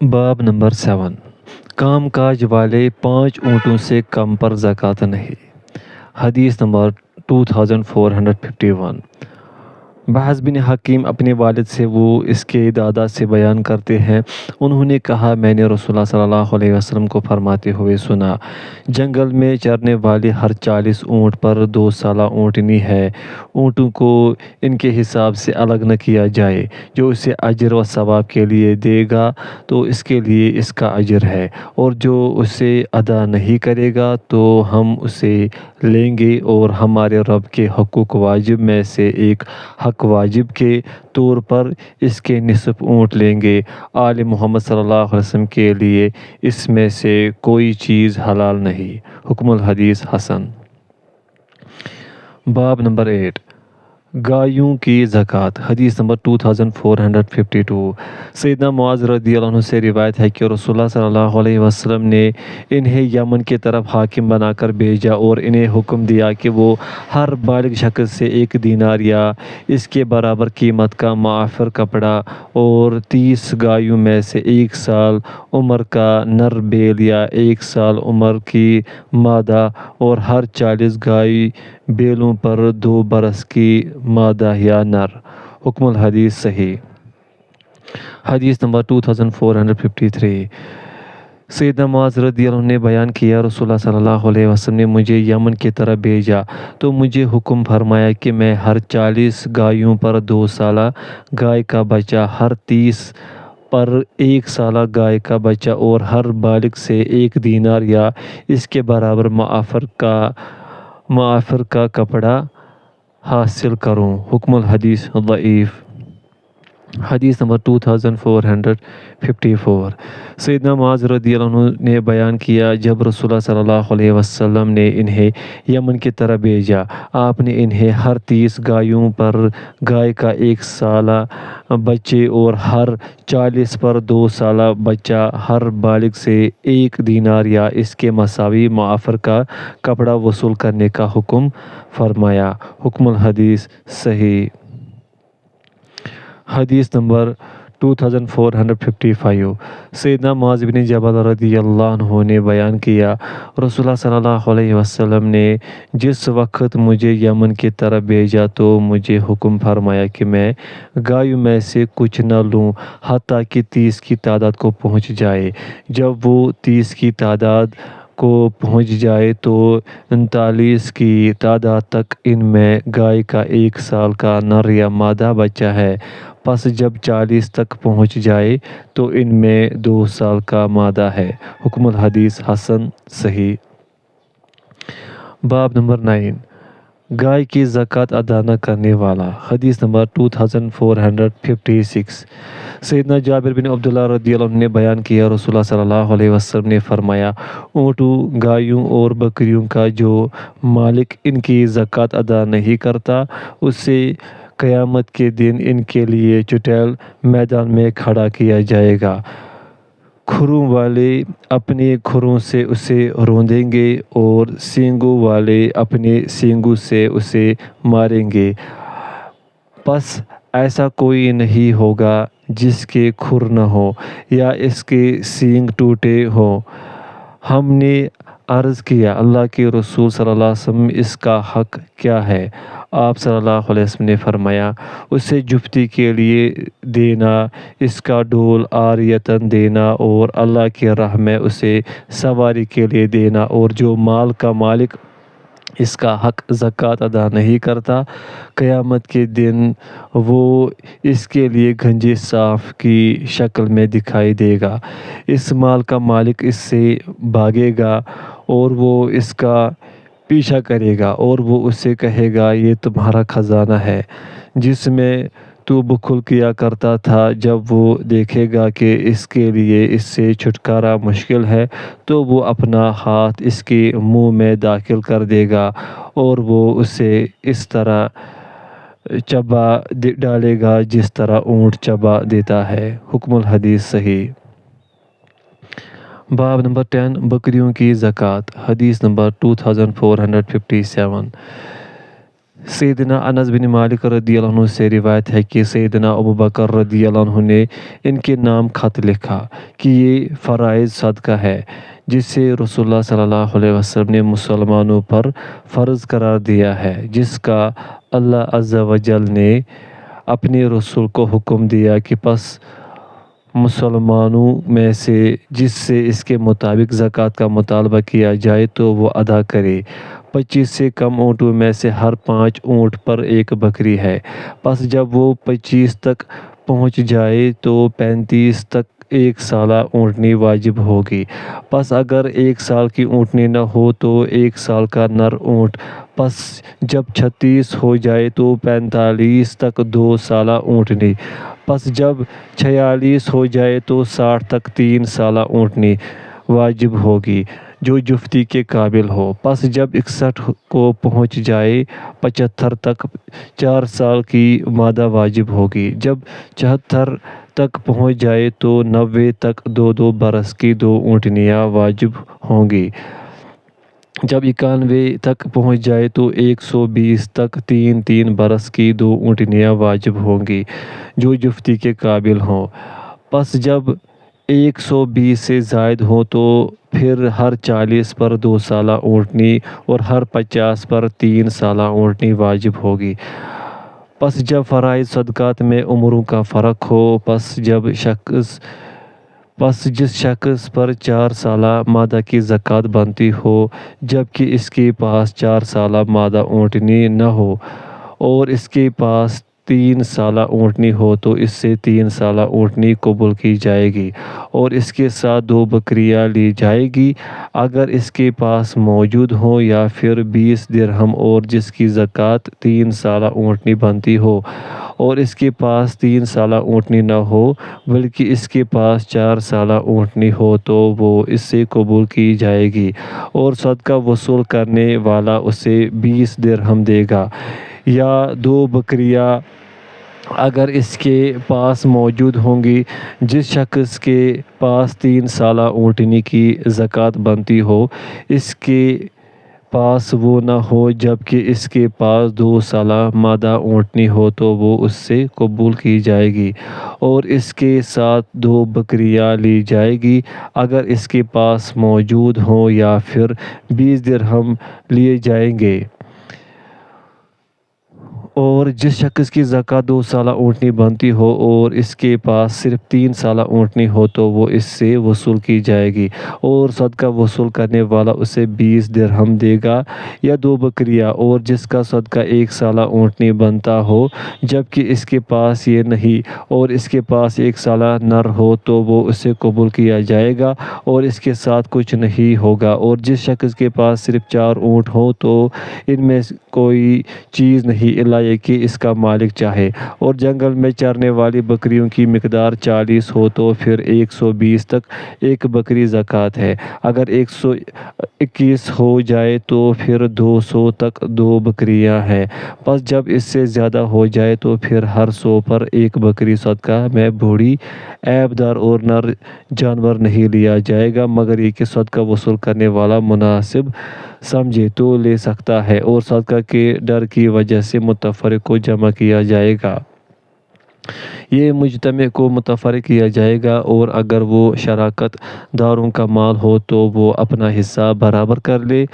باب نمبر 7 کام کاج والے 5 اونٹوں سے کم پر زکوٰۃ نہیں۔ حدیث نمبر 2451۔ بحث بن حکیم اپنے والد سے وہ اس کے دادا سے بیان کرتے ہیں، انہوں نے کہا میں نے رسول اللہ صلی اللہ علیہ وسلم کو فرماتے ہوئے سنا، جنگل میں چرنے والے ہر 40 اونٹ پر 2 سالہ اونٹنی ہے، اونٹوں کو ان کے حساب سے الگ نہ کیا جائے، جو اسے اجر و ثواب کے لیے دے گا تو اس کے لیے اس کا اجر ہے، اور جو اسے ادا نہیں کرے گا تو ہم اسے لیں گے اور ہمارے رب کے حقوق واجب میں سے ایک حق واجب کے طور پر اس کے نصف اونٹ لیں گے۔ آل محمد صلی اللہ علیہ وسلم کے لیے اس میں سے کوئی چیز حلال نہیں۔ حکم الحدیث حسن۔ باب نمبر 8 گایوں کی زکوٰۃ۔ حدیث نمبر 2452۔ سیدنا معاذ رضی اللہ عنہ سے روایت ہے کہ رسول اللہ صلی اللہ علیہ وسلم نے انہیں یمن کی طرف حاکم بنا کر بھیجا اور انہیں حکم دیا کہ وہ ہر بالغ شخص سے 1 دینار یا اس کے برابر قیمت کا معافر کپڑا اور 30 گایوں میں سے 1 سال عمر کا نر بیل یا 1 سال عمر کی مادہ اور ہر 40 گائے بیلوں پر 2 برس کی مادہ یا نر۔ حکم الحدیث صحیح۔ حدیث نمبر 2453۔ سیدنا معاذ رضی اللہ عنہ نے بیان کیا، رسول اللہ صلی اللہ علیہ وسلم نے مجھے یمن کی طرف بھیجا تو مجھے حکم فرمایا کہ میں ہر 40 گایوں پر 2 سالہ گائے کا بچہ، ہر 30 پر 1 سالہ گائے کا بچہ اور ہر بالغ سے 1 دینار یا اس کے برابر معافر کا کپڑا حاصل کروں۔ حکم الحدیث ضعیف۔ حدیث نمبر 2454۔ سیدنا معاذ رضی اللہ عنہ نے بیان کیا، جب رسول اللہ صلی اللہ علیہ وسلم نے انہیں یمن کی طرف بھیجا، آپ نے انہیں ہر 30 گایوں پر گائے کا 1 سالہ بچے اور ہر 40 پر 2 سالہ بچہ، ہر بالغ سے 1 دینار یا اس کے مساوی معافر کا کپڑا وصول کرنے کا حکم فرمایا۔ حکم الحدیث صحیح۔ حدیث نمبر 2455۔ سیدنا معاذ بن جبل رضی اللہ عنہ نے بیان کیا، رسول اللہ صلی اللہ علیہ وسلم نے جس وقت مجھے یمن کی طرف بھیجا تو مجھے حکم فرمایا کہ میں گایوں میں سے کچھ نہ لوں حتیٰ کہ 30 کی تعداد کو پہنچ جائے۔ جب وہ 30 کی تعداد کو پہنچ جائے تو 39 کی تعداد تک ان میں گائے کا 1 سال کا نر یا مادہ بچہ ہے، پس جب 40 تک پہنچ جائے تو ان میں 2 سال کا مادہ ہے۔ حکم الحدیث حسن صحیح۔ باب نمبر 9 گائے کی زکوٰۃ ادا نہ کرنے والا۔ حدیث نمبر 2456۔ سیدنا جابر بن عبداللہ رضی اللہ عنہ نے بیان کیا، رسول اللہ صلی اللہ علیہ وسلم نے فرمایا، اونٹوں، گایوں اور بکریوں کا جو مالک ان کی زکوٰۃ ادا نہیں کرتا، اسے قیامت کے دن ان کے لیے چٹیل میدان میں کھڑا کیا جائے گا، کھروں والے اپنے کھروں سے اسے روندیں گے اور سینگوں والے اپنے سینگوں سے اسے ماریں گے، پس ایسا کوئی نہیں ہوگا جس کے کھر نہ ہوں یا اس کے سینگ ٹوٹے ہوں۔ ہم نے عرض کیا، اللہ کے رسول صلی اللہ علیہ وسلم، اس کا حق کیا ہے؟ آپ صلی اللہ علیہ وسلم نے فرمایا، اسے جفتی کے لیے دینا، اس کا ڈول عاریۃً دینا اور اللہ کی راہ میں اسے سواری کے لیے دینا، اور جو مال کا مالک اس کا حق زکوٰۃ ادا نہیں کرتا، قیامت کے دن وہ اس کے لیے گنجے صاف کی شکل میں دکھائی دے گا، اس مال کا مالک اس سے بھاگے گا اور وہ اس کا پیچھا کرے گا اور وہ اسے کہے گا، یہ تمہارا خزانہ ہے جس میں تو بخل کیا کرتا تھا۔ جب وہ دیکھے گا کہ اس کے لیے اس سے چھٹکارا مشکل ہے تو وہ اپنا ہاتھ اس کے منہ میں داخل کر دے گا اور وہ اسے اس طرح چبا ڈالے گا جس طرح اونٹ چبا دیتا ہے۔ حکم الحدیث صحیح۔ باب نمبر 10 بکریوں کی زکوٰۃ۔ حدیث نمبر 2457۔ سیدنا انس بن مالک رضی اللہ عنہ سے روایت ہے کہ سیدنا ابو بکر رضی اللہ عنہ نے ان کے نام خط لکھا کہ یہ فرائض صدقہ ہے جسے رسول اللہ صلی اللہ علیہ وسلم نے مسلمانوں پر فرض قرار دیا ہے، جس کا اللہ عز و جل نے اپنے رسول کو حکم دیا کہ پس مسلمانوں میں سے جس سے اس کے مطابق زکوٰۃ کا مطالبہ کیا جائے تو وہ ادا کرے۔ 25 سے کم اونٹوں میں سے ہر 5 اونٹ پر ایک بکری ہے۔ پس جب وہ 25 تک پہنچ جائے تو 35 تک ایک سالہ اونٹنی واجب ہوگی۔ پس اگر 1 سال کی اونٹنی نہ ہو تو 1 سال کا نر اونٹ۔ پس جب 36 ہو جائے تو 45 تک 2 سالہ اونٹنی۔ پس جب 46 ہو جائے تو 60 تک 3 سالہ اونٹنی واجب ہوگی جو جفتی کے قابل ہو۔ پس جب 61 کو پہنچ جائے 75 تک 4 سال کی مادہ واجب ہوگی۔ جب 74 تک پہنچ جائے تو 90 تک 2 برس کی 2 اونٹنیاں واجب ہوں گی۔ جب 91 تک پہنچ جائے تو 120 تک 3 برس کی 2 اونٹنیاں واجب ہوں گی جو جفتی کے قابل ہوں۔ پس جب 120 سے زائد ہوں تو پھر ہر 40 پر 2 سالہ اونٹنی اور ہر 50 پر 3 سالہ اونٹنی واجب ہوگی۔ پس جب فرائض صدقات میں عمروں کا فرق ہو، پس جس شخص پر 4 سالہ مادہ کی زکوٰۃ بنتی ہو جبکہ اس کے پاس 4 سالہ مادہ اونٹنی نہ ہو اور اس کے پاس 3 سالہ اونٹنی ہو تو اس سے 3 سالہ اونٹنی قبول کی جائے گی اور اس کے ساتھ 2 بکریاں لی جائے گی اگر اس کے پاس موجود ہوں، یا پھر 20 درہم اور جس کی زکوٰۃ 3 سالہ اونٹنی بنتی ہو اور اس کے پاس 3 سالہ اونٹنی نہ ہو بلکہ اس کے پاس 4 سالہ اونٹنی ہو تو وہ اس سے قبول کی جائے گی اور صدقہ وصول کرنے والا اسے 20 درہم دے گا، یا 2 بکریاں اگر اس کے پاس موجود ہوں گی۔ جس شخص کے پاس 3 سالہ اونٹنی کی زکوٰۃ بنتی ہو اس کے پاس وہ نہ ہو جبکہ اس کے پاس 2 سالہ مادہ اونٹنی ہو تو وہ اس سے قبول کی جائے گی اور اس کے ساتھ 2 بکریاں لی جائے گی اگر اس کے پاس موجود ہوں، یا پھر 20 درہم لیے جائیں گے۔ اور جس شخص کی زکوٰۃ 2 سالہ اونٹنی بنتی ہو اور اس کے پاس صرف 3 سالہ اونٹنی ہو تو وہ اس سے وصول کی جائے گی اور صدقہ وصول کرنے والا اسے 20 درہم دے گا یا 2 بکریاں۔ اور جس کا صدقہ 1 سالہ اونٹنی بنتا ہو جبکہ اس کے پاس یہ نہیں اور اس کے پاس 1 سالہ نر ہو تو وہ اسے قبول کیا جائے گا اور اس کے ساتھ کچھ نہیں ہوگا۔ اور جس شخص کے پاس صرف 4 اونٹ ہو تو ان میں کوئی چیز نہیں الا یہ کہ اس کا مالک چاہے، اور جنگل میں چرنے والی بکریوں کی مقدار 40 ہو تو پھر 120 تک ایک بکری زکوٰۃ ہے۔ اگر 121 ہو جائے تو پھر 200 تک 2 بکریاں ہیں۔ پس جب اس سے زیادہ ہو جائے تو پھر ہر 100 پر ایک بکری صدقہ میں بوڑھی، عیب دار اور نر جانور نہیں لیا جائے گا مگر یہ کہ صدقہ وصول کرنے والا مناسب سمجھے تو لے سکتا ہے، اور صدقہ کے ڈر کی وجہ سے متفرق کو جمع کیا جائے گا۔ یہ مجتمع کو متفرق کیا جائے گا، اور اگر وہ شراکت داروں کا مال ہو تو وہ اپنا حصہ برابر کر لے۔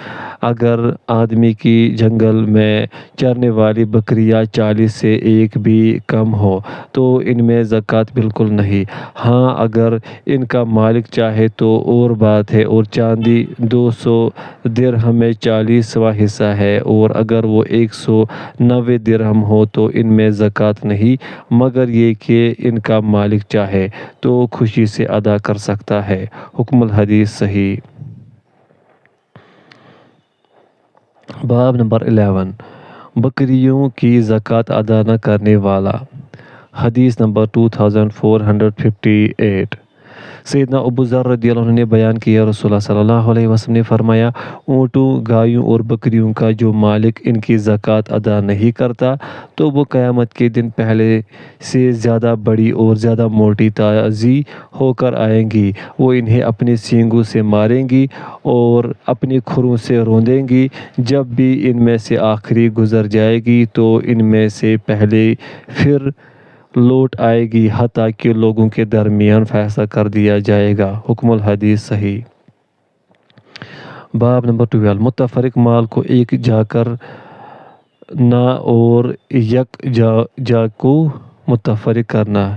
اگر آدمی کی جنگل میں چرنے والی بکریاں 40 سے ایک بھی کم ہو تو ان میں زکوٰۃ بالکل نہیں۔ ہاں اگر ان کا مالک چاہے تو اور بات ہے، اور چاندی 200 درہم میں 40واں حصہ ہے، اور اگر وہ 190 درہم ہو تو ان میں زکوٰۃ نہیں مگر یہ کہ ان کا مالک چاہے تو خوشی سے ادا کر سکتا ہے۔ حکم الحدیث صحیح۔ باب نمبر 11 بکریوں کی زکوٰۃ ادا نہ کرنے والا۔ حدیث نمبر 2458 سیدنا ابو ذر رضی اللہ عنہ نے بیان کیا رسول اللہ صلی اللہ علیہ وسلم نے فرمایا اونٹوں گایوں اور بکریوں کا جو مالک ان کی زکوٰۃ ادا نہیں کرتا تو وہ قیامت کے دن پہلے سے زیادہ بڑی اور زیادہ موٹی تازی ہو کر آئیں گی، وہ انہیں اپنے سینگوں سے ماریں گی اور اپنی کھروں سے روندیں گی، جب بھی ان میں سے آخری گزر جائے گی تو ان میں سے پہلے پھر لوٹ آئے گی حتیٰ کہ لوگوں کے درمیان فیصلہ کر دیا جائے گا۔ حکم الحدیث صحیح۔ باب نمبر 12 متفرق مال کو ایک جا کرنا اور یک جا کو متفرق کرنا۔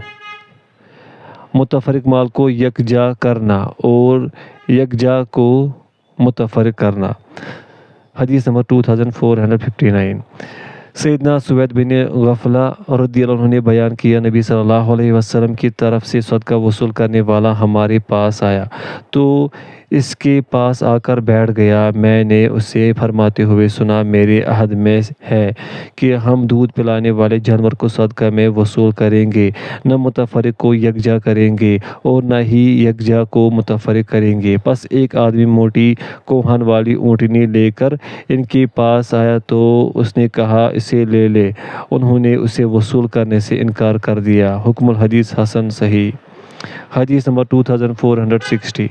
متفرق مال کو یکجا کرنا اور یکجا کو متفرق کرنا۔ حدیث نمبر 2459 سیدنا سوید بن غفلہ رضی اللہ عنہ نے بیان کیا نبی صلی اللہ علیہ وسلم کی طرف سے صدقہ وصول کرنے والا ہمارے پاس آیا تو اس کے پاس آ کر بیٹھ گیا۔ میں نے اسے فرماتے ہوئے سنا میرے عہد میں ہے کہ ہم دودھ پلانے والے جانور کو صدقہ میں وصول کریں گے، نہ متفرق کو یکجا کریں گے اور نہ ہی یکجا کو متفرق کریں گے۔ پس ایک آدمی موٹی کوہن والی اونٹنی لے کر ان کے پاس آیا تو اس نے کہا اسے لے لے، انہوں نے اسے وصول کرنے سے انکار کر دیا۔ حکم الحدیث حسن صحیح۔ حدیث نمبر 2460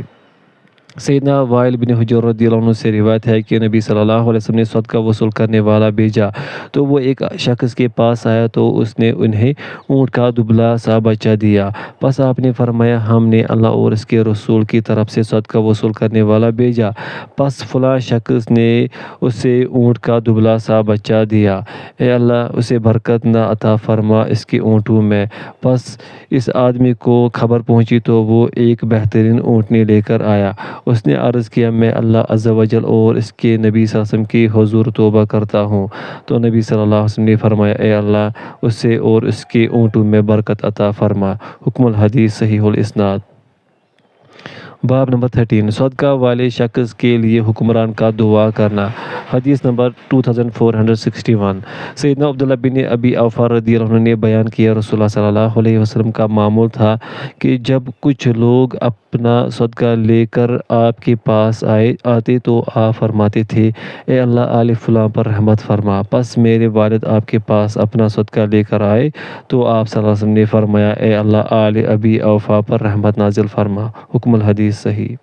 سیدنا وائل بن حجر رضی اللہ عنہ سے روایت ہے کہ نبی صلی اللہ علیہ وسلم نے صدقہ وصول کرنے والا بھیجا تو وہ ایک شخص کے پاس آیا تو اس نے انہیں اونٹ کا دبلا سا بچہ دیا۔ پس آپ نے فرمایا ہم نے اللہ اور اس کے رسول کی طرف سے صدقہ وصول کرنے والا بھیجا، پس فلاں شخص نے اسے اونٹ کا دبلا سا بچہ دیا، اے اللہ اسے برکت نہ عطا فرما اس کے اونٹوں میں۔ پس اس آدمی کو خبر پہنچی تو وہ ایک بہترین اونٹنی لے کر آیا۔ اس نے عرض کیا میں اللہ عز و جل اور اس کے نبی صلی اللہ علیہ وسلم کی حضور توبہ کرتا ہوں، تو نبی صلی اللہ علیہ وسلم نے فرمایا اے اللہ اسے اور اس کے اونٹوں میں برکت عطا فرما۔ حکم الحدیث صحیح الاسناد۔ باب نمبر 13 صدقہ والے شخص کے لیے حکمران کا دعا کرنا۔ حدیث نمبر 2461 سیدنا عبداللہ بن ابی اوفا رضی اللہ عنہ نے بیان کیا رسول اللہ صلی اللہ علیہ وسلم کا معمول تھا کہ جب کچھ لوگ اپنا صدقہ لے کر آپ کے پاس آتے تو آپ فرماتے تھے اے اللہ آل فلاں پر رحمت فرما۔ پس میرے والد آپ کے پاس اپنا صدقہ لے کر آئے تو آپ صلی اللہ علیہ وسلم نے فرمایا اے اللہ آل ابی اوفا پر رحمت نازل فرما۔ حکم الحدیث صحیح۔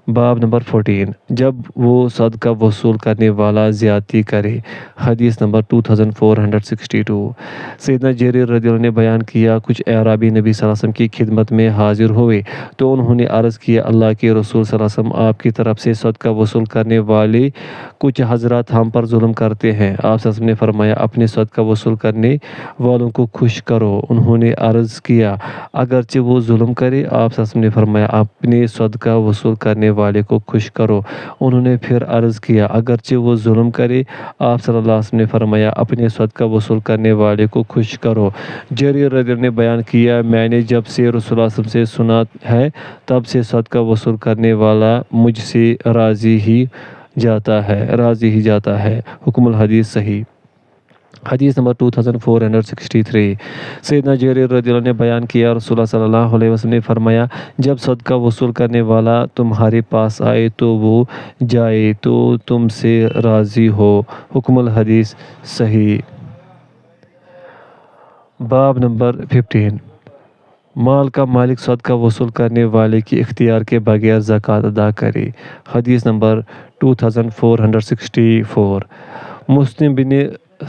باب نمبر 14 جب وہ صدقہ وصول کرنے والا زیادتی کرے۔ حدیث نمبر 2462 سیدنا جریر رضی اللہ عنہ نے بیان کیا کچھ اعرابی نبی صلی اللہ علیہ وسلم کی خدمت میں حاضر ہوئے تو انہوں نے عرض کیا اللہ کے رسول صلی اللہ علیہ وسلم آپ کی طرف سے صدقہ وصول کرنے والے کچھ حضرات ہم پر ظلم کرتے ہیں۔ آپ صلی اللہ علیہ وسلم نے فرمایا اپنے صدقہ وصول کرنے والوں کو خوش کرو۔ انہوں نے عرض کیا اگرچہ وہ ظلم کرے؟ آپ صلی اللہ علیہ وسلم نے فرمایا اپنے صدقہ وصول کرنے والے کو خوش کرو۔ انہوں نے پھر عرض کیا اگرچہ وہ ظلم کرے؟ آپ صلی اللہ علیہ وسلم نے فرمایا اپنے صدقہ وصول کرنے والے کو خوش کرو۔ جریر رضی اللہ عنہ نے بیان کیا میں نے جب سے رسول اللہ صلی اللہ علیہ وسلم سے سنا ہے تب سے صدقہ وصول کرنے والا مجھ سے راضی ہی جاتا ہے۔ حکم الحدیث صحیح۔ حدیث نمبر 2463 سیدنا جریر رضی اللہ عنہ نے بیان کیا رسول اللہ صلی اللہ علیہ وسلم نے فرمایا جب صدقہ وصول کرنے والا تمہارے پاس آئے تو وہ جائے تو تم سے راضی ہو۔ حکم الحدیث صحیح۔ باب نمبر 15 مال کا مالک صدقہ وصول کرنے والے کی اختیار کے بغیر زکوٰۃ ادا کرے۔ حدیث نمبر 2464 مسلم بن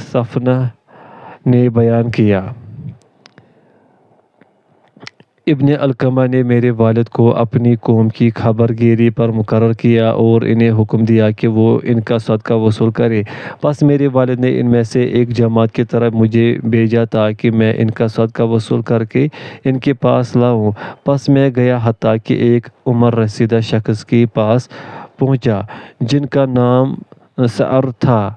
صفنہ نے بیان کیا ابن علقمہ نے میرے والد کو اپنی قوم کی خبر گیری پر مقرر کیا اور انہیں حکم دیا کہ وہ ان کا صدقہ وصول کرے۔ پس میرے والد نے ان میں سے ایک جماعت کی طرف مجھے بھیجا تاکہ میں ان کا صدقہ وصول کر کے ان کے پاس لاؤں۔ پس میں گیا حتیٰ کہ ایک عمر رسیدہ شخص کے پاس پہنچا جن کا نام سعر تھا۔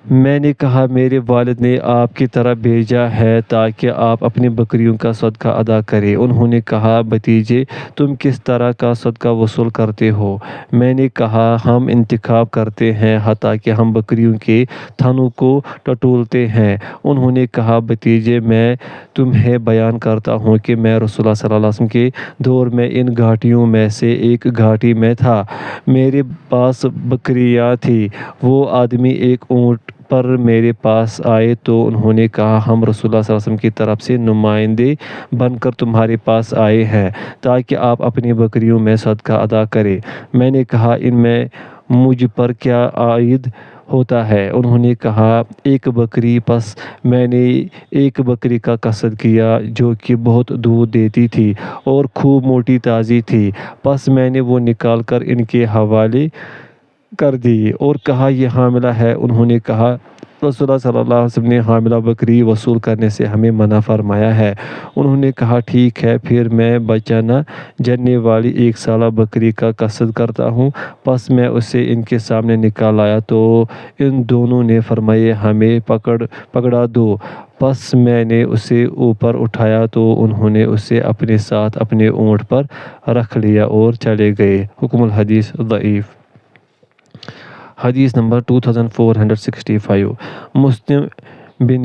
میں نے کہا میرے والد نے آپ کی طرف بھیجا ہے تاکہ آپ اپنی بکریوں کا صدقہ ادا کریں۔ انہوں نے کہا بھتیجے تم کس طرح کا صدقہ وصول کرتے ہو؟ میں نے کہا ہم انتخاب کرتے ہیں حتیٰ کہ ہم بکریوں کے تھنوں کو ٹٹولتے ہیں۔ انہوں نے کہا بھتیجے میں تمہیں بیان کرتا ہوں کہ میں رسول اللہ صلی اللہ علیہ وسلم کے دور میں ان گھاٹیوں میں سے ایک گھاٹی میں تھا۔ میرے پاس بکریاں تھیں۔ وہ آدمی ایک اونٹ پر میرے پاس آئے تو انہوں نے کہا ہم رسول اللہ صلی اللہ علیہ وسلم کی طرف سے نمائندے بن کر تمہارے پاس آئے ہیں تاکہ آپ اپنی بکریوں میں صدقہ ادا کریں۔ میں نے کہا ان میں مجھ پر کیا عائد ہوتا ہے؟ انہوں نے کہا ایک بکری۔ پس میں نے ایک بکری کا قصد کیا جو کہ بہت دودھ دیتی تھی اور خوب موٹی تازی تھی۔ پس میں نے وہ نکال کر ان کے حوالے کر دی اور کہا یہ حاملہ ہے۔ انہوں نے کہا رسول اللہ صلی اللہ علیہ وسلم نے حاملہ بکری وصول کرنے سے ہمیں منع فرمایا ہے۔ انہوں نے کہا ٹھیک ہے پھر میں بچہ نہ جننے والی 1 سالہ بکری کا قصد کرتا ہوں۔ پس میں اسے ان کے سامنے نکال لایا تو ان دونوں نے فرمایا ہمیں پکڑا دو۔ پس میں نے اسے اوپر اٹھایا تو انہوں نے اسے اپنے ساتھ اپنے اونٹ پر رکھ لیا اور چلے گئے۔ حکم الحدیث ضعیف۔ حدیث نمبر 2465۔ مسلم بن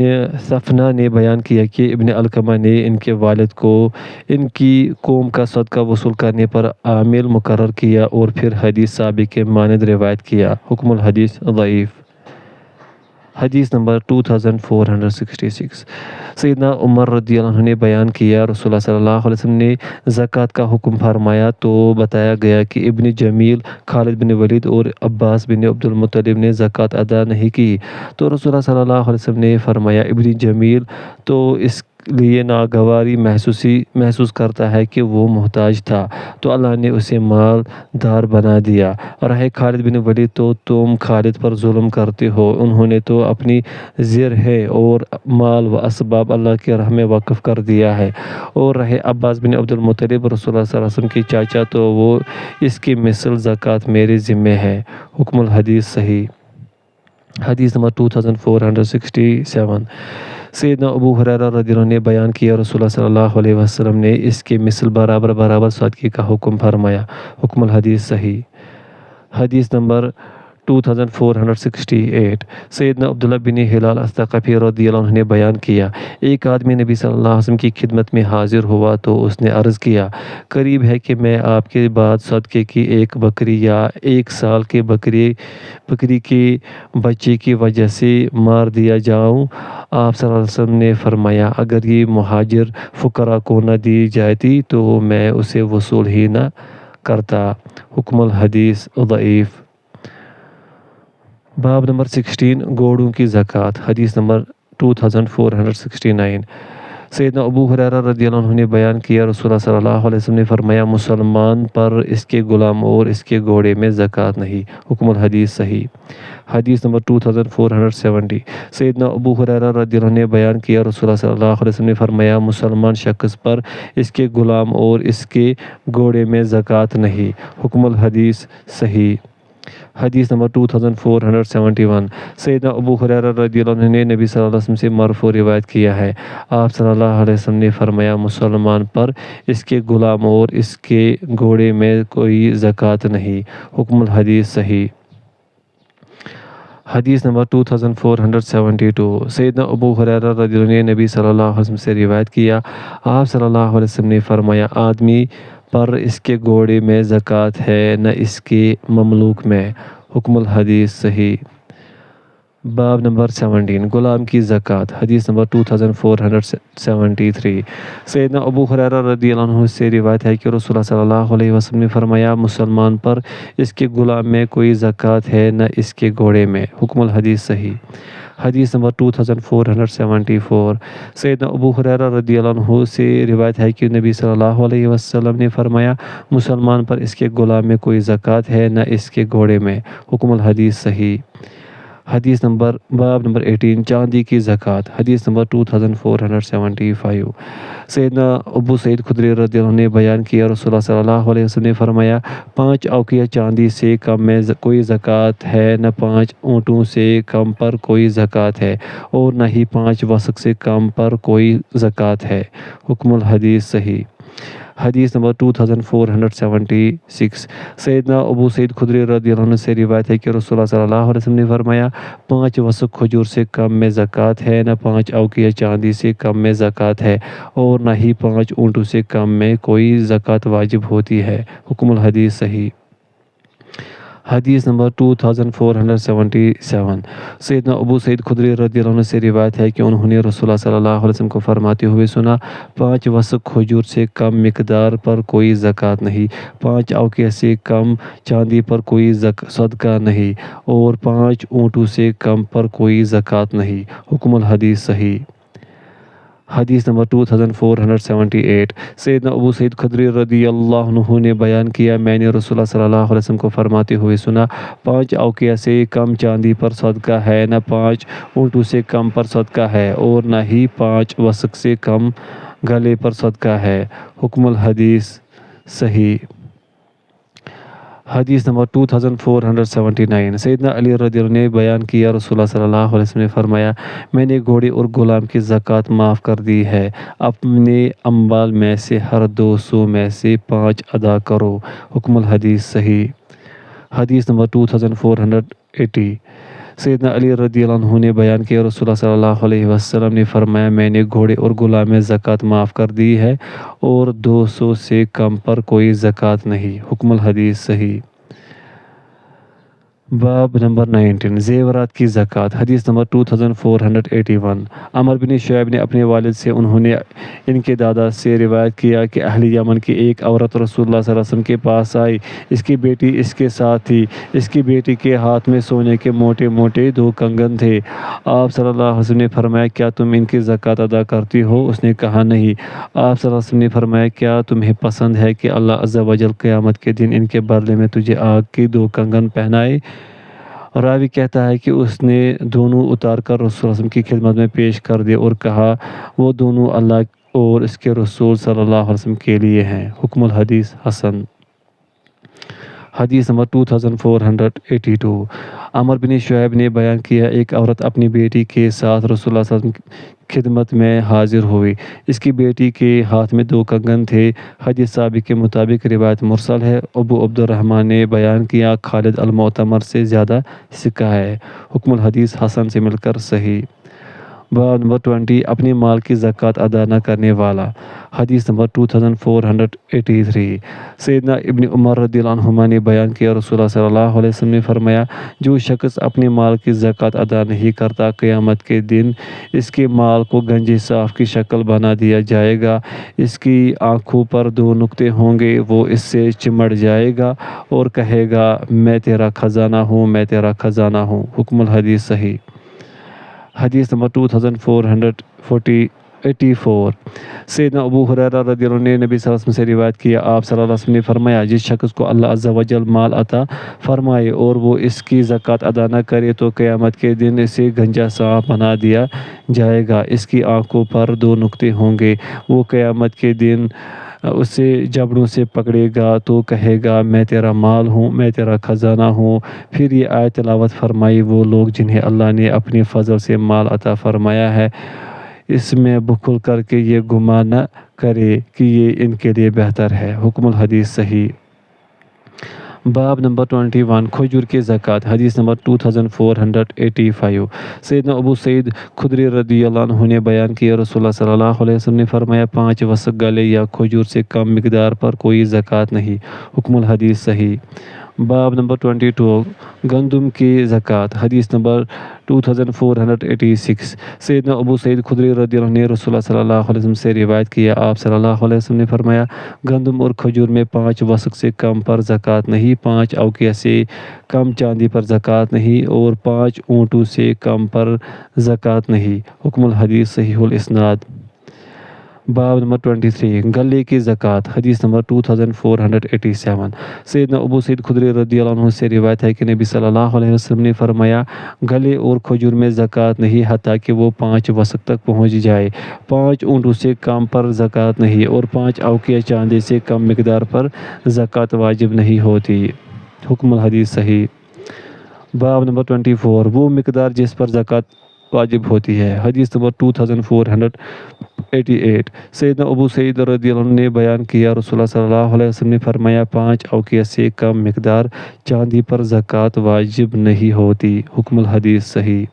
صفنہ نے بیان کیا کہ ابن علقمہ نے ان کے والد کو ان کی قوم کا صدقہ وصول کرنے پر عامل مقرر کیا اور پھر حدیث سابق کے مانند روایت کیا۔ حکم الحدیث ضعیف۔ حدیث نمبر 2466۔ سیدنا عمر رضی اللہ عنہ نے بیان کیا رسول اللہ صلی اللہ علیہ وسلم نے زکوٰۃ کا حکم فرمایا تو بتایا گیا کہ ابن جمیل، خالد بن ولید اور عباس بن عبد المطلب نے زکوٰۃ ادا نہیں کی تو رسول اللہ صلی اللہ علیہ وسلم نے فرمایا ابن جمیل تو اس لیے ناگواری محسوس کرتا ہے کہ وہ محتاج تھا تو اللہ نے اسے مال دار بنا دیا۔ رہے خالد بن ولید تو تم خالد پر ظلم کرتے ہو، انہوں نے تو اپنی زرہیں اور مال و اسباب اللہ کی راہ میں وقف کر دیا ہے۔ اور رہے عباس بن عبد المطلب رسول اللہ صلی اللہ علیہ وسلم کی چاچا تو وہ اس کی مثل زکوٰۃ میرے ذمے ہے۔ حکم الحدیث صحیح۔ حدیث نمبر 2467۔ سیدنا ابو ہریرہ رضی اللہ عنہ نے بیان کیا رسول اللہ صلی اللہ علیہ وسلم نے اس کے مثل برابر صدقے کا حکم فرمایا۔ حکم الحدیث صحیح۔ حدیث نمبر 2468۔ سیدنا عبداللہ بن ہلال الثقفی رضی اللہ عنہ نے بیان کیا ایک آدمی نبی صلی اللہ علیہ وسلم کی خدمت میں حاضر ہوا تو اس نے عرض کیا قریب ہے کہ میں آپ کے بعد صدقے کی ایک بکری یا 1 سال کے بکری کے بچے کی وجہ سے مار دیا جاؤں۔ آپ صلی اللہ علیہ وسلم نے فرمایا اگر یہ مہاجر فقراء کو نہ دی جاتی تو میں اسے وصول ہی نہ کرتا۔ حکم الحدیث ضعیف۔ باب نمبر 16 گھوڑوں کی زکوٰۃ۔ حدیث نمبر 2469۔ سیدنا ابو ہریرہ رضی اللہ عنہ نے بیان کیا رسول اللہ صلی اللہ علیہ وسلم نے فرمایا مسلمان پر اس کے غلام اور اس کے گھوڑے میں زکوٰۃ نہیں۔ حکم الحدیث صحیح۔ حدیث نمبر 2470۔ سیدنا ابو ہریرہ رضی اللہ عنہ نے بیان کیا رسول اللہ صلی اللہ علیہ وسلم نے فرمایا مسلمان شخص پر اس کے غلام اور اس کے گھوڑے میں زکوٰۃ نہیں۔ حکم الحدیث صحیح۔ حدیث نمبر 2471۔ سیدنا ابو ہریرہ رضی اللہ عنہ نے نبی صلی اللہ علیہ وسلم سے مرفوع روایت کیا ہے آپ صلی اللہ علیہ وسلم نے فرمایا مسلمان پر اس کے غلام اور اس کے گھوڑے میں کوئی زکوٰۃ نہیں۔ حکم الحدیث صحیح۔ حدیث نمبر 2472۔ سیدنا ابو ہریرہ رضی اللہ عنہ نے نبی صلی اللہ علیہ وسلم سے روایت کیا آپ صلی اللہ علیہ وسلم نے فرمایا آدمی پر اس کے گھوڑے میں زکوٰۃ ہے نہ اس کے مملوک میں۔ حکم الحدیث صحیح۔ باب نمبر 17 غلام کی زکوٰۃ۔ حدیث نمبر 2473۔ سیدنا ابو ہریرہ رضی اللہ عنہ سے روایت ہے کہ رسول اللہ صلی اللہ علیہ وسلم نے فرمایا مسلمان پر اس کے غلام میں کوئی زکوٰۃ ہے نہ اس کے گھوڑے میں۔ حکم الحدیث صحیح۔ حدیث نمبر 2474۔ سیدنا ابو ہریرہ رضی اللہ عنہ سے روایت ہے کہ نبی صلی اللہ علیہ وسلم نے فرمایا مسلمان پر اس کے غلام میں کوئی زکوٰۃ ہے نہ اس کے گھوڑے میں۔ حکم الحدیث صحیح۔ حدیث نمبر باب نمبر 18 چاندی کی زکوٰۃ۔ حدیث نمبر 2475۔ سیدنا ابو سعید خدری رضی اللہ عنہ نے بیان کیا رسول اللہ صلی اللہ علیہ وسلم نے فرمایا 5 اوقیہ چاندی سے کم میں کوئی زکوٰۃ ہے، نہ 5 اونٹوں سے کم پر کوئی زکوٰۃ ہے، اور نہ ہی 5 وسق سے کم پر کوئی زکوٰۃ ہے۔ حکم الحدیث صحیح۔ حدیث نمبر 2476۔ سیدنا ابو سعید خدری رضی اللہ عنہ سے روایت ہے کہ رسول اللہ صلی اللہ علیہ وسلم نے فرمایا 5 وسق کھجور سے کم میں زکوٰۃ ہے، نہ 5 اوقیہ چاندی سے کم میں زکوٰۃ ہے، اور نہ ہی 5 اونٹوں سے کم میں کوئی زکوٰۃ واجب ہوتی ہے۔ حکم الحدیث صحیح۔ حدیث نمبر 2477۔ سیدنا ابو سعید خدری رضی اللہ عنہ سے روایت ہے کہ انہوں نے رسول اللہ صلی اللہ علیہ وسلم کو فرماتے ہوئے سنا 5 وسق کھجور سے کم مقدار پر کوئی زکوٰۃ نہیں، 5 اوقیہ سے کم چاندی پر کوئی صدقہ نہیں، اور 5 اونٹوں سے کم پر کوئی زکوٰۃ نہیں۔ حکم الحدیث صحیح۔ حدیث نمبر 2478۔ سیدنا ابو سعید خدری رضی اللہ عنہ نے بیان کیا میں نے رسول اللہ صلی اللہ علیہ وسلم کو فرماتے ہوئے سنا 5 اوقیہ سے کم چاندی پر صدقہ ہے، نہ 5 اونٹوں سے کم پر صدقہ ہے، اور نہ ہی 5 وسق سے کم گلے پر صدقہ ہے۔ حکم الحدیث صحیح۔ حدیث نمبر 2479۔ سیدنا علی رضی اللہ عنہ نے بیان کیا رسول اللہ صلی اللہ علیہ وسلم نے فرمایا میں نے گھوڑے اور غلام کی زکوٰۃ معاف کر دی ہے، اپنے اموال میں سے ہر 200 میں سے 5 ادا کرو۔ حکم الحدیث صحیح۔ حدیث نمبر 2480۔ سیدنا علی رضی اللہ عنہ نے بیان کیا رسول اللہ صلی اللہ علیہ وسلم نے فرمایا میں نے گھوڑے اور غلام میں زکوٰۃ معاف کر دی ہے، اور 200 سے کم پر کوئی زکوٰۃ نہیں۔ حکم الحدیث صحیح۔ باب نمبر 19 زیورات کی زکوٰۃ۔ حدیث نمبر 2481۔ عمر بن شعیب نے اپنے والد سے انہوں نے ان کے دادا سے روایت کیا کہ اہل یمن کی ایک عورت رسول اللہ صلی اللہ علیہ وسلم کے پاس آئی، اس کی بیٹی اس کے ساتھ تھی، اس کی بیٹی کے ہاتھ میں سونے کے موٹے موٹے 2 کنگن تھے۔ آپ صلی اللہ علیہ وسلم نے فرمایا کیا تم ان کی زکوٰۃ ادا کرتی ہو؟ اس نے کہا نہیں۔ آپ صلی اللہ علیہ وسلم نے فرمایا کیا تمہیں پسند ہے کہ اللہ عز و جل قیامت کے دن ان کے بدلے میں تجھے آگ کی 2 کنگن پہنائے؟ راوی کہتا ہے کہ اس نے دونوں اتار کر رسول اللہ علیہ وسلم کی خدمت میں پیش کر دیے اور کہا وہ دونوں اللہ اور اس کے رسول صلی اللہ علیہ وسلم کے لیے ہیں۔ حکم الحدیث حسن۔ حدیث نمبر 2482۔ عمر بن شعیب نے بیان کیا ایک عورت اپنی بیٹی کے ساتھ رسول اللہ صلی اللہ علیہ وسلم کی خدمت میں حاضر ہوئی، اس کی بیٹی کے ہاتھ میں 2 کنگن تھے۔ حدیث ثابت کے مطابق روایت مرسل ہے۔ ابو عبد الرحمن نے بیان کیا خالد المعتمر سے زیادہ ثقہ ہے۔ حکم الحدیث حسن سے مل کر صحیح۔ باب نمبر 20 اپنے مال کی زکوٰۃ ادا نہ کرنے والا۔ حدیث نمبر 2483۔ سیدنا ابن عمر رضی اللہ عنہما نے بیان کیا رسول اللہ صلی اللہ علیہ وسلم نے فرمایا جو شخص اپنے مال کی زکوٰۃ ادا نہیں کرتا قیامت کے دن اس کے مال کو گنجے صاف کی شکل بنا دیا جائے گا، اس کی آنکھوں پر 2 نقطے ہوں گے، وہ اس سے چمٹ جائے گا اور کہے گا میں تیرا خزانہ ہوں، میں تیرا خزانہ ہوں۔ حکم الحدیث صحیح۔ حدیث نمبر 2484۔ سیدنا ابو ہریرہ رضی اللہ عنہ نے نبی صلی اللہ علیہ وسلم سے روایت کیا آپ صلی اللہ علیہ وسلم نے فرمایا جس شخص کو اللہ عز و جل مال عطا فرمائے اور وہ اس کی زکوٰۃ ادا نہ کرے تو قیامت کے دن اسے گنجا صاف بنا دیا جائے گا، اس کی آنکھوں پر 2 نقطے ہوں گے، وہ قیامت کے دن اسے جبڑوں سے پکڑے گا تو کہے گا میں تیرا مال ہوں، میں تیرا خزانہ ہوں۔ پھر یہ آیت تلاوت فرمائی وہ لوگ جنہیں اللہ نے اپنے فضل سے مال عطا فرمایا ہے اس میں بخل کر کے یہ گمان نہ کرے کہ یہ ان کے لیے بہتر ہے۔ حکم الحدیث صحیح۔ باب نمبر 21 کھجور کی زکوٰۃ۔ حدیث نمبر 2485۔ سیدنا ابو سعید خدری رضی اللہ عنہ نے بیان کیا رسول اللہ صلی اللہ علیہ وسلم نے فرمایا 5 وسق گلے یا کھجور سے کم مقدار پر کوئی زکوٰۃ نہیں۔ حکم الحدیث صحیح۔ باب نمبر 22 گندم کی زکوٰۃ۔ حدیث نمبر 2486۔ سیدنا ابو سعید خدری رضی اللہ عنہ نے رسول اللہ صلی اللہ علیہ وسلم سے روایت کیا آپ صلی اللہ علیہ وسلم نے فرمایا گندم اور کھجور میں 5 وسق سے کم پر زکوٰۃ نہیں، 5 اوقیہ سے کم چاندی پر زکوٰۃ نہیں، اور 5 اونٹوں سے کم پر زکوٰۃ نہیں۔ حکم الحدیث صحیح الاسناد۔ باب نمبر 23 گلے کی زکوٰۃ حدیث نمبر 2487 سیدنا ابو سعید خدری رضی اللہ عنہ سے روایت ہے کہ نبی صلی اللہ علیہ وسلم نے فرمایا گلے اور کھجور میں زکوٰۃ نہیں حتیٰ کہ وہ 5 وسق تک پہنچ جائے، 5 اونٹوں سے کم پر زکوٰۃ نہیں اور 5 اوقیہ چاندی سے کم مقدار پر زکوٰۃ واجب نہیں ہوتی۔ حکم الحدیث صحیح۔ باب نمبر 24 وہ مقدار جس پر زکوٰۃ واجب ہوتی ہے حدیث نمبر 2488 سیدنا ابو سعید رضی اللہ عنہ نے بیان کیا رسول اللہ صلی اللہ علیہ وسلم نے فرمایا 5 اوقیہ سے کم مقدار چاندی پر زکوٰۃ واجب نہیں ہوتی۔ حکم الحدیث صحیح۔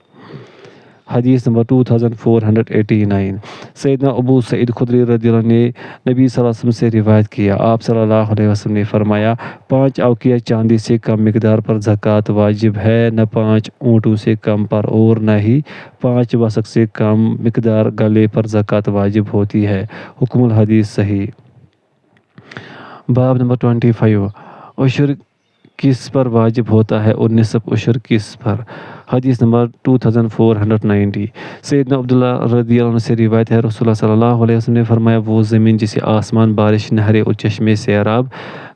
حدیث نمبر 2489 سیدنا ابو سعید خدری رضی اللہ عنہ نے نبی صلی اللہ علیہ وسلم سے روایت کیا، آپ صلی اللہ علیہ وسلم نے فرمایا 5 اوقیہ چاندی سے کم مقدار پر زکوٰۃ واجب ہے، نہ 5 اونٹوں سے کم پر اور نہ ہی 5 وسق سے کم مقدار گلے پر زکوٰۃ واجب ہوتی ہے۔ حکم الحدیث صحیح۔ باب نمبر 25 عشر کس پر واجب ہوتا ہے اور نصف عشر کس پر؟ حدیث نمبر 2490 سیدنا عبداللہ رضی اللہ عنہ سے روایت ہے رسول اللہ صلی اللہ علیہ وسلم نے فرمایا وہ زمین جسے آسمان، بارش، نہریں اور چشمے سیراب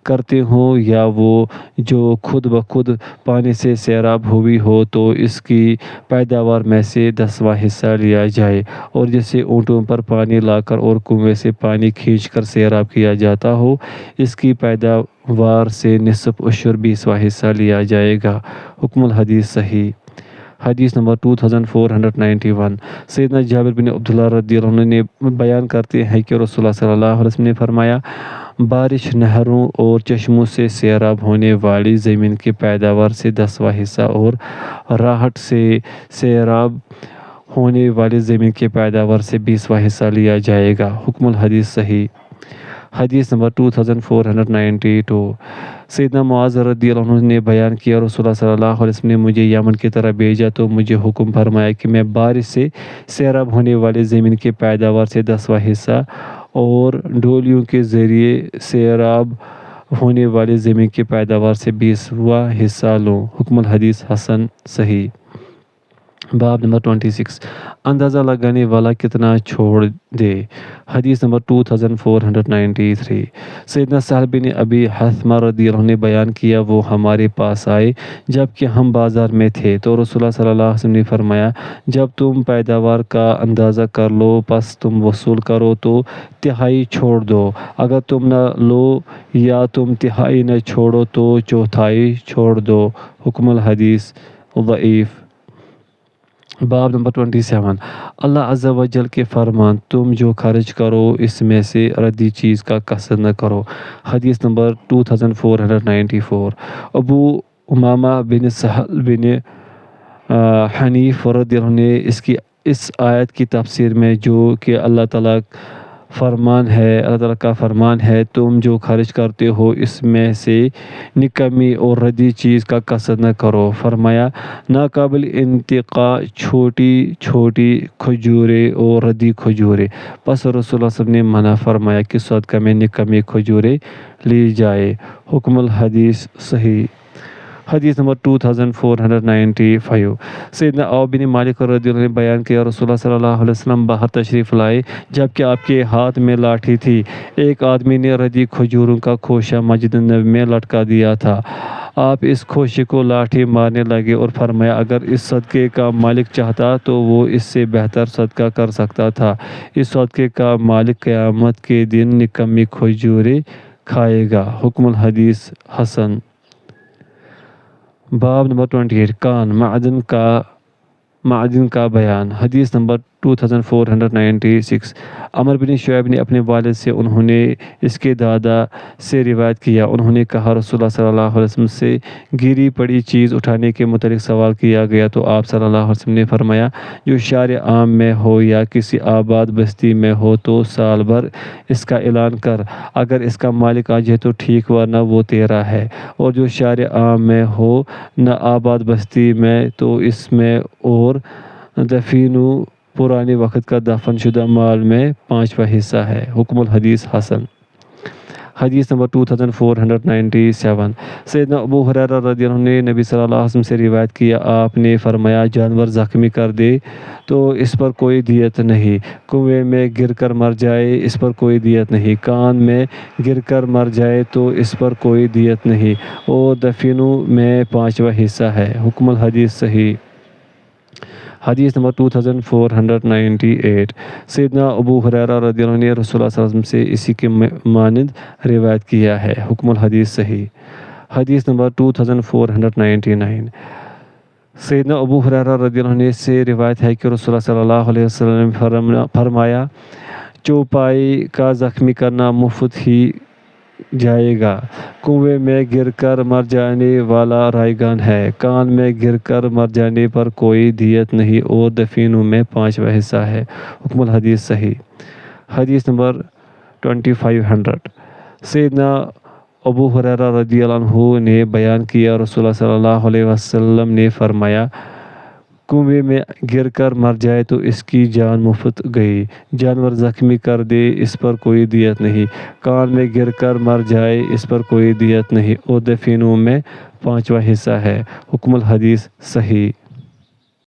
کرتے ہوں یا وہ جو خود بخود پانی سے سیراب ہوئی ہو تو اس کی پیداوار میں سے 10واں حصہ لیا جائے، اور جسے اونٹوں پر پانی لا کر اور کنویں سے پانی کھینچ کر سیراب کیا جاتا ہو اس کی پیداوار سے نصف عشر 20واں حصہ لیا جائے گا۔ حکم الحدیث صحیح۔ حدیث نمبر 2491 سیدنا جابر بن عبداللہ رضی اللہ عنہ نے بیان کرتے ہیں کہ رسول اللہ صلی اللہ علیہ وسلم نے فرمایا بارش، نہروں اور چشموں سے سیراب ہونے والی زمین کی پیداوار سے 10واں حصہ اور راہٹ سے سیراب ہونے والی زمین کی پیداوار سے 20واں حصہ لیا جائے گا۔ حکم الحدیث صحیح۔ حدیث نمبر 2492 سیدنا معاذ رضی اللہ عنہ نے بیان کیا رسول اللہ صلی اللہ علیہ وسلم نے مجھے یمن کی طرف بھیجا تو مجھے حکم فرمایا کہ میں بارش سے سیراب ہونے والی زمین کی پیداوار سے 10واں حصہ اور ڈولیوں کے ذریعے سیراب ہونے والی زمین کی پیداوار سے 20واں حصہ لوں۔ حکم الحدیث حسن صحیح۔ باب نمبر 26 اندازہ لگانے والا کتنا چھوڑ دے حدیث نمبر 2493 سیدنا سہل بن ابی حثمہ رضی اللہ عنہ نے بیان کیا وہ ہمارے پاس آئے جبکہ ہم بازار میں تھے تو رسول اللہ صلی اللہ علیہ وسلم نے فرمایا جب تم پیداوار کا اندازہ کر لو پس تم وصول کرو تو تہائی چھوڑ دو، اگر تم نہ لو یا تم تہائی نہ چھوڑو تو چوتھائی چھوڑ دو۔ حکم الحدیث ضعیف۔ باب نمبر 27 اللہ عز و جل کے فرمان تم جو خرچ کرو اس میں سے ردی چیز کا قصد نہ کرو حدیث نمبر 2494 ابو امامہ بن سہل بن حنیف رضی اللہ عنہ نے اس آیت کی تفسیر میں جو کہ اللہ تعالیٰ کا فرمان ہے تم جو خرچ کرتے ہو اس میں سے نکمی اور ردی چیز کا قصد نہ کرو، فرمایا ناقابل انتقاء چھوٹی چھوٹی کھجوریں اور ردی کھجوریں، پس رسول اللہ صلی اللہ علیہ وسلم نے منع فرمایا کہ صدقہ میں نکمی کھجوریں لی جائے۔ حکم الحدیث صحیح۔ حدیث نمبر 2495 سیدنا عوف بن مالک رضی اللہ عنہ نے بیان کیا رسول اللہ صلی اللہ علیہ وسلم باہر تشریف لائے جبکہ آپ کے ہاتھ میں لاٹھی تھی، ایک آدمی نے ردی کھجوروں کا خوشہ مسجد نبوی میں لٹکا دیا تھا، آپ اس خوشے کو لاٹھی مارنے لگے اور فرمایا اگر اس صدقے کا مالک چاہتا تو وہ اس سے بہتر صدقہ کر سکتا تھا، اس صدقے کا مالک قیامت کے دن نکمی کھجوریں کھائے گا۔ حکم الحدیث حسن۔ باب نمبر 28 کان معدن کا بیان حدیث نمبر 2496 عمر بن شعیب نے اپنے والد سے انہوں نے اس کے دادا سے روایت کیا انہوں نے کہا رسول اللہ صلی اللہ علیہ وسلم سے گری پڑی چیز اٹھانے کے متعلق سوال کیا گیا تو آپ صلی اللہ علیہ وسلم نے فرمایا جو شارع عام میں ہو یا کسی آباد بستی میں ہو تو سال بھر اس کا اعلان کر، اگر اس کا مالک آ جائے تو ٹھیک ورنہ وہ تیرا ہے، اور جو شارع عام میں ہو نہ آباد بستی میں تو اس میں اور دفینو پرانے وقت کا دفن شدہ مال میں 5واں حصہ ہے۔ حکم الحدیث حسن۔ حدیث نمبر 2497۔ سیدنا ابو ہریرہ رضی اللہ عنہ نے نبی صلی اللہ علیہ وسلم سے روایت کیا، آپ نے فرمایا جانور زخمی کر دے تو اس پر کوئی دیت نہیں، کنویں میں گر کر مر جائے اس پر کوئی دیت نہیں، کان میں گر کر مر جائے تو اس پر کوئی دیت نہیں، اور دفنوں میں 5واں حصہ ہے۔ حکم الحدیث صحیح۔ حدیث نمبر 2498۔ سیدنا ابو ہریرہ رضی اللہ عنہ نے رسول اللہ صلی اللہ علیہ وسلم سے اسی کے مانند روایت کیا ہے۔ حکم الحدیث صحیح۔ حدیث نمبر 2499۔ سیدنا ابو ہریرہ رضی اللہ عنہ سے روایت ہے کہ رسول اللہ صلی اللہ علیہ وسلم نے فرمایا چوپائی کا زخمی کرنا مفت ہی جائے گا، کنویں میں گر کر مر جانے والا رائیگان ہے، کان میں گر کر مر جانے پر کوئی دیت نہیں، اور دفینوں میں 5واں حصہ ہے۔ حکم الحدیث صحیح۔ حدیث نمبر 2500۔ سیدنا ابو ہریرہ رضی اللہ عنہ نے بیان کیا، رسول اللہ صلی اللہ علیہ وسلم نے فرمایا کنویں میں گر کر مر جائے تو اس کی جان مفت گئی، جانور زخمی کر دے اس پر کوئی دیت نہیں، کان میں گر کر مر جائے اس پر کوئی دیت نہیں، اور دفینوں میں 5واں حصہ ہے۔ حکم الحدیث صحیح۔